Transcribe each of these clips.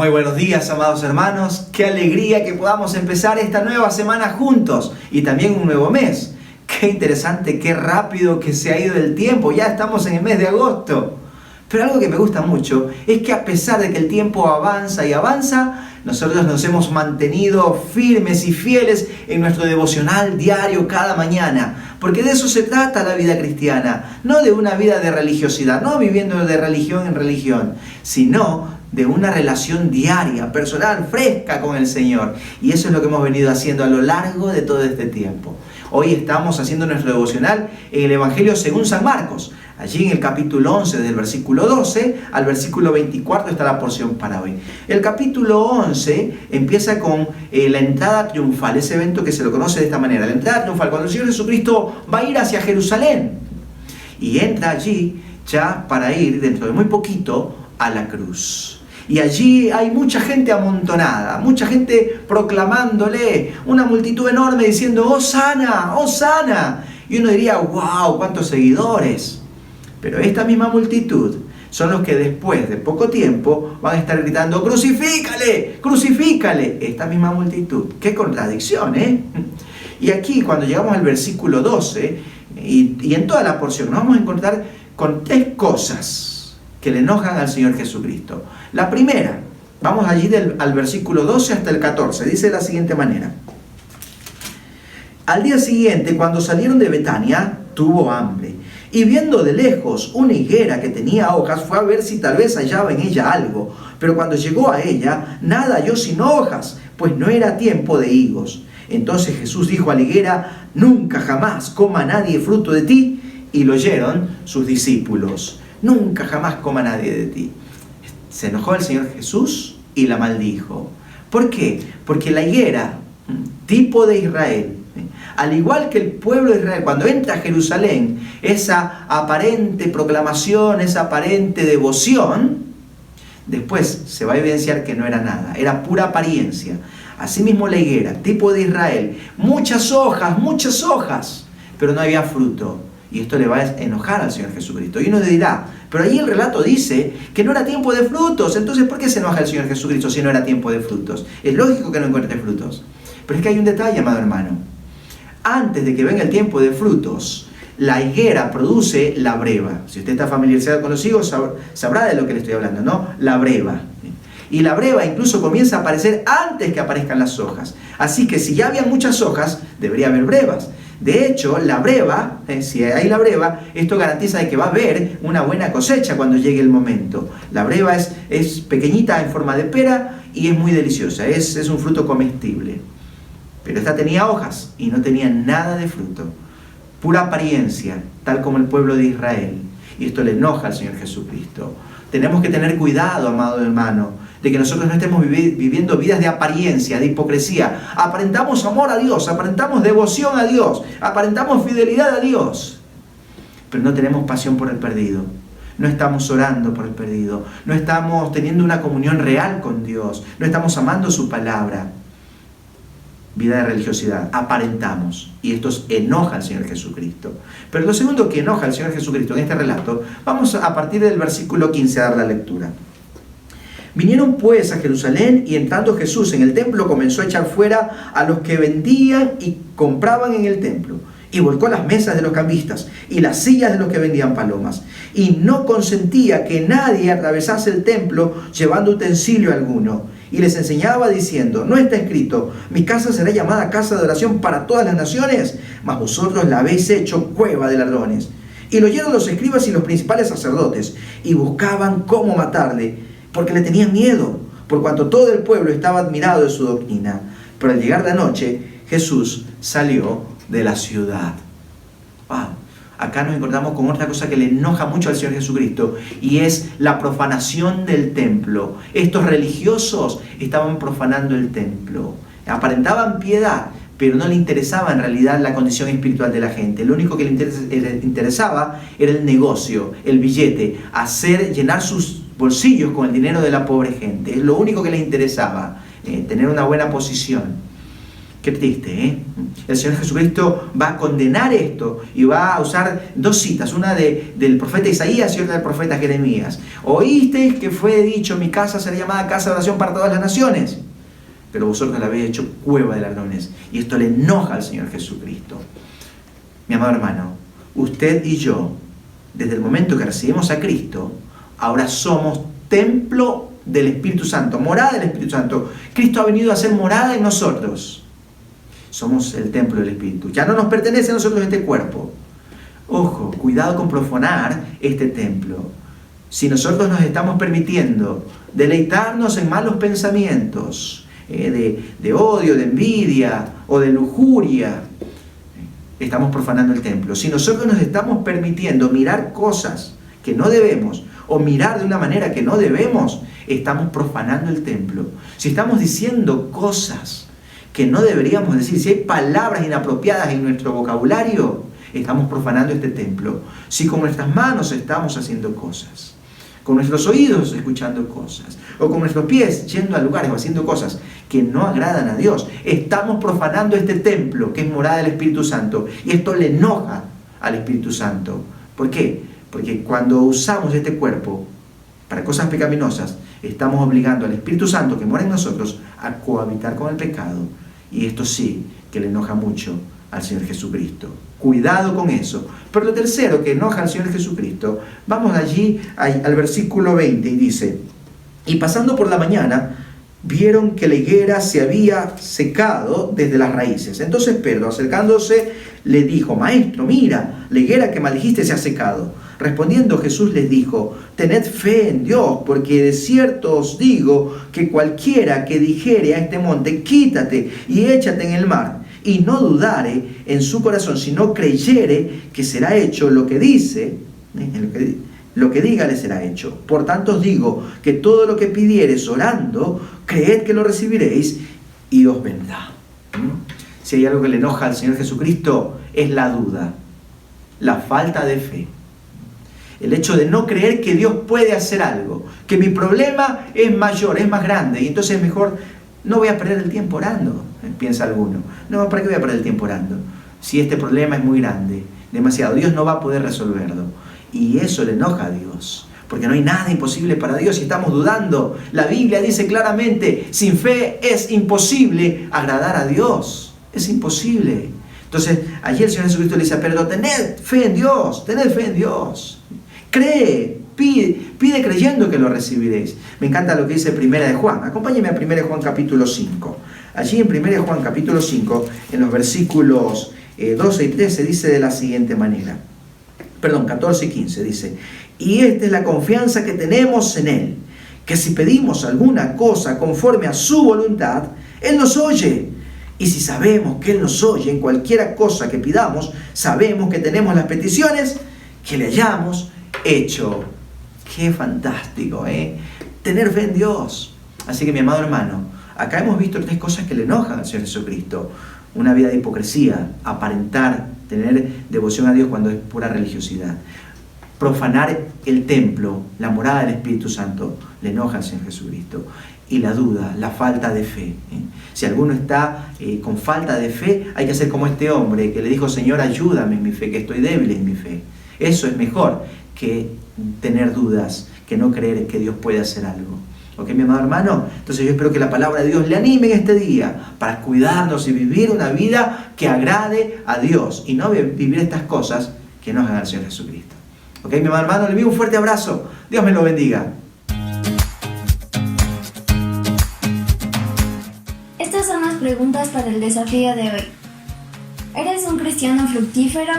Muy buenos días, amados hermanos. Qué alegría que podamos empezar esta nueva semana juntos y también un nuevo mes. Qué interesante, qué rápido que se ha ido el tiempo. Ya estamos en el mes de agosto. Pero algo que me gusta mucho es que a pesar de que el tiempo avanza y avanza, nosotros nos hemos mantenido firmes y fieles en nuestro devocional diario cada mañana. Porque de eso se trata la vida cristiana. No de una vida de religiosidad, no viviendo de religión en religión, sino de una relación diaria, personal, fresca con el Señor. Y eso es lo que hemos venido haciendo a lo largo de todo este tiempo. Hoy estamos haciendo nuestro devocional en el Evangelio según San Marcos. Allí en el capítulo 11, del versículo 12 al versículo 24 está la porción para hoy. El capítulo 11 empieza con la entrada triunfal, ese evento que se lo conoce de esta manera. La entrada triunfal, cuando el Señor Jesucristo va a ir hacia Jerusalén. Y entra allí ya para ir dentro de muy poquito a la cruz. Y allí hay mucha gente amontonada, mucha gente proclamándole, una multitud enorme diciendo, ¡Hosana! ¡Hosana! Y uno diría, ¡wow! ¡Cuántos seguidores! Pero esta misma multitud son los que después de poco tiempo van a estar gritando, ¡crucifícale! ¡Crucifícale! Esta misma multitud. ¡Qué contradicción, eh! Y aquí, cuando llegamos al versículo 12, y en toda la porción, nos vamos a encontrar con tres cosas que le enojan al Señor Jesucristo. La primera, vamos allí al versículo 12 hasta el 14, dice de la siguiente manera. Al día siguiente, cuando salieron de Betania, tuvo hambre, y viendo de lejos una higuera que tenía hojas, fue a ver si tal vez hallaba en ella algo. Pero cuando llegó a ella, nada halló sino hojas, pues no era tiempo de higos. Entonces Jesús dijo a la higuera, nunca jamás coma nadie fruto de ti, y lo oyeron sus discípulos. Nunca jamás coma nadie de ti. Se enojó el Señor Jesús y la maldijo. ¿Por qué? Porque la higuera, tipo de Israel, al igual que el pueblo de Israel, cuando entra a Jerusalén, esa aparente proclamación, esa aparente devoción, después se va a evidenciar que no era nada, era pura apariencia. Asimismo la higuera, tipo de Israel, muchas hojas, pero no había fruto. Y esto le va a enojar al Señor Jesucristo. Y uno dirá, pero ahí el relato dice que no era tiempo de frutos. Entonces, ¿por qué se enoja el Señor Jesucristo si no era tiempo de frutos? Es lógico que no encuentre frutos. Pero es que hay un detalle, amado hermano. Antes de que venga el tiempo de frutos, la higuera produce la breva. Si usted está familiarizado con los higos, sabrá de lo que le estoy hablando, ¿no? La breva. Y la breva incluso comienza a aparecer antes que aparezcan las hojas. Así que si ya había muchas hojas, debería haber brevas. De hecho, la breva, si hay la breva, esto garantiza de que va a haber una buena cosecha cuando llegue el momento. La breva es pequeñita en forma de pera y es muy deliciosa, es un fruto comestible. Pero esta tenía hojas y no tenía nada de fruto. Pura apariencia, tal como el pueblo de Israel. Y esto le enoja al Señor Jesucristo. Tenemos que tener cuidado, amado hermano, de que nosotros no estemos viviendo vidas de apariencia, de hipocresía. Aparentamos amor a Dios, aparentamos devoción a Dios, aparentamos fidelidad a Dios, pero no tenemos pasión por el perdido. No estamos orando por el perdido, no estamos teniendo una comunión real con Dios, no estamos amando su palabra. Vida de religiosidad, aparentamos, y esto enoja al Señor Jesucristo. Pero lo segundo que enoja al Señor Jesucristo en este relato, vamos a partir del versículo 15 a dar la lectura. Vinieron pues a Jerusalén, y entrando Jesús en el templo comenzó a echar fuera a los que vendían y compraban en el templo, y volcó las mesas de los cambistas y las sillas de los que vendían palomas, y no consentía que nadie atravesase el templo llevando utensilio alguno, y les enseñaba diciendo, ¿no está escrito, mi casa será llamada casa de oración para todas las naciones? Mas vosotros la habéis hecho cueva de ladrones. Y lo oyeron los escribas y los principales sacerdotes, y buscaban cómo matarle, porque le tenían miedo, por cuanto todo el pueblo estaba admirado de su doctrina. Pero al llegar la noche, Jesús salió de la ciudad. Wow. Acá nos encontramos con otra cosa que le enoja mucho al Señor Jesucristo, y es la profanación del templo. Estos religiosos estaban profanando el templo. Aparentaban piedad, pero no le interesaba en realidad la condición espiritual de la gente. Lo único que le interesaba era el negocio, el billete, llenar sus bolsillos con el dinero de la pobre gente. Es lo único que les interesaba, tener una buena posición. Qué triste, ¿eh? El Señor Jesucristo va a condenar esto y va a usar dos citas, una del profeta Isaías y otra del profeta Jeremías. Oísteis que fue dicho, mi casa será llamada casa de oración para todas las naciones, pero vosotros la habéis hecho cueva de ladrones. Y esto le enoja al Señor Jesucristo. Mi amado hermano, usted y yo, desde el momento que recibimos a Cristo, ahora somos templo del Espíritu Santo, morada del Espíritu Santo. Cristo ha venido a ser morada en nosotros. Somos el templo del Espíritu. Ya no nos pertenece a nosotros este cuerpo. Ojo, cuidado con profanar este templo. Si nosotros nos estamos permitiendo deleitarnos en malos pensamientos, de odio, de envidia o de lujuria, estamos profanando el templo. Si nosotros nos estamos permitiendo mirar cosas que no debemos o mirar de una manera que no debemos, estamos profanando el templo. Si estamos diciendo cosas que no deberíamos decir, si hay palabras inapropiadas en nuestro vocabulario, estamos profanando este templo. Si con nuestras manos estamos haciendo cosas, con nuestros oídos escuchando cosas, o con nuestros pies yendo a lugares o haciendo cosas que no agradan a Dios, estamos profanando este templo que es morada del Espíritu Santo. Y esto le enoja al Espíritu Santo. ¿Por qué? Porque cuando usamos este cuerpo para cosas pecaminosas, estamos obligando al Espíritu Santo que mora en nosotros a cohabitar con el pecado. Y esto sí que le enoja mucho al Señor Jesucristo. Cuidado con eso. Pero lo tercero que enoja al Señor Jesucristo, vamos allí al versículo 20 y dice: y pasando por la mañana, vieron que la higuera se había secado desde las raíces. Entonces Pedro, acercándose, le dijo: Maestro, mira, la higuera que maldijiste se ha secado. Respondiendo Jesús les dijo: tened fe en Dios, porque de cierto os digo que cualquiera que dijere a este monte, quítate y échate en el mar, y no dudare en su corazón, sino creyere que será hecho lo que dice, lo que diga le será hecho. Por tanto os digo que todo lo que pidiereis orando, creed que lo recibiréis y os vendrá. Si hay algo que le enoja al Señor Jesucristo, es la duda, la falta de fe. El hecho de no creer que Dios puede hacer algo, que mi problema es mayor, es más grande, y entonces es mejor, no voy a perder el tiempo orando, piensa alguno. No, ¿para qué voy a perder el tiempo orando? Si este problema es muy grande, demasiado, Dios no va a poder resolverlo. Y eso le enoja a Dios, porque no hay nada imposible para Dios y estamos dudando. La Biblia dice claramente, sin fe es imposible agradar a Dios. Es imposible. Entonces, allí el Señor Jesucristo le dice a Pedro: tened fe en Dios, tened fe en Dios. Cree, pide creyendo que lo recibiréis. Me encanta lo que dice Primera de Juan. Acompáñeme a Primera de Juan capítulo 5. Allí en Primera de Juan capítulo 5, en los versículos 12 y 13, dice de la siguiente manera. 14 y 15 dice: y esta es la confianza que tenemos en Él, que si pedimos alguna cosa conforme a su voluntad, Él nos oye. Y si sabemos que Él nos oye en cualquiera cosa que pidamos, sabemos que tenemos las peticiones que le hayamos hecho. ¡Qué fantástico! Tener fe en Dios. Así que, mi amado hermano, acá hemos visto tres cosas que le enojan al Señor Jesucristo. Una vida de hipocresía, aparentar, tener devoción a Dios cuando es pura religiosidad. Profanar el templo, la morada del Espíritu Santo, le enoja al Señor Jesucristo. Y la duda, la falta de fe. Si alguno está con falta de fe, hay que hacer como este hombre que le dijo: Señor, ayúdame en mi fe, que estoy débil en mi fe. Eso es mejor que tener dudas, que no creer que Dios puede hacer algo. ¿Ok, mi amado hermano? Entonces yo espero que la palabra de Dios le anime en este día para cuidarnos y vivir una vida que agrade a Dios y no vivir estas cosas que nos hagan al Señor Jesucristo. ¿Ok, mi amado hermano? Le envío un fuerte abrazo. Dios me lo bendiga. Estas son las preguntas para el desafío de hoy. ¿Eres un cristiano fructífero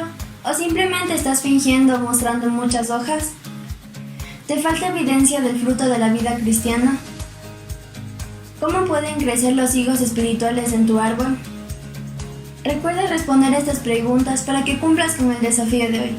o simplemente estás fingiendo o mostrando muchas hojas? ¿Te falta evidencia del fruto de la vida cristiana? ¿Cómo pueden crecer los higos espirituales en tu árbol? Recuerda responder estas preguntas para que cumplas con el desafío de hoy.